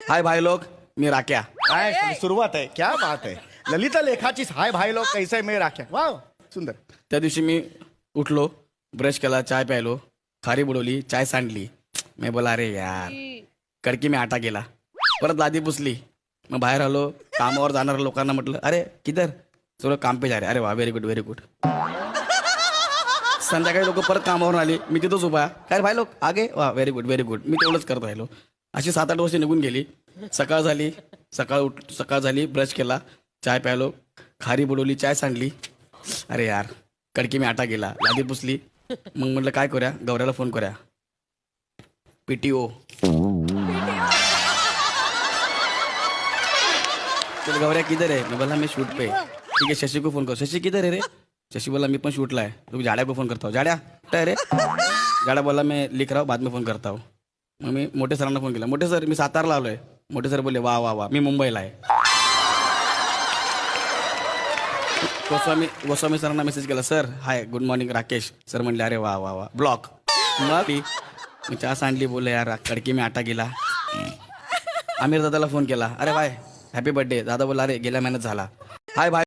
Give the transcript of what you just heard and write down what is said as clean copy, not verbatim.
हाय भाई लोग, मी राख्या. काय सुरुवात आहे, क्या बात आहे. ललिता लेखाची हाय भाई लोक कैसे मे राख्या. वा सुंदर. त्या दिवशी मी उठलो, ब्रश केला, चाय प्यायलो, खारी बुडवली, चाय सांडली. मी बोला अरे यार, कडकी मी आटा गेला. परत लादी पुसली. मग बाहेर आलो, कामावर जाणाऱ्या लोकांना म्हटलं अरे किधर, सगळं काम पे जा रे. अरे वा, व्हेरी गुड व्हेरी गुड. संध्याकाळी लोक परत कामावरून आली, मी तिथंच उभा. काय भाई लोक आगे, वा व्हेरी गुड व्हेरी गुड. मी तेवढंच करत राहिलो. अशी 7-8 वर्ष निघून गेली. सकाळ झाली, सकाळ झाली, ब्रश केला, चाय प्यायलो, खारी बुडवली, चाय सांडली. अरे यार, कडकी मी आटा गेला, लादी पुसली. मग म्हटलं काय करूया, गौऱ्याला फोन करूया. PTO. तो गौऱ्या किधर है, मैं बोला मैं शूट पे. ठीक है, शशि को फोन करो. शशि किधर है रे. शशि बोला मी पण शूटला है. तो जाड्या को फोन करता हूँ. जाड्या कुठं आहे रे. जाड्या बोला मैं लिख रहा हूँ, बाद में फोन करता हूँ. मग मी मोठे सरांना फोन केला. मोठे सर, मी सातारला आलोय. मोठे सर बोलले वा वा वा, मी मुंबईला आहे. गोस्वामी सरांना मेसेज केला, sir hi good morning Rakesh. Sir म्हणले अरे वा वा वा, ब्लॉक. मग मी चहा सांडली, बोलले यार कडकी मी आटा गेला. आमिर दादाला फोन केला, अरे बाय हॅपी बर्थडे. दादा बोला अरे गेल्या महिन्यात झाला. Hi bye.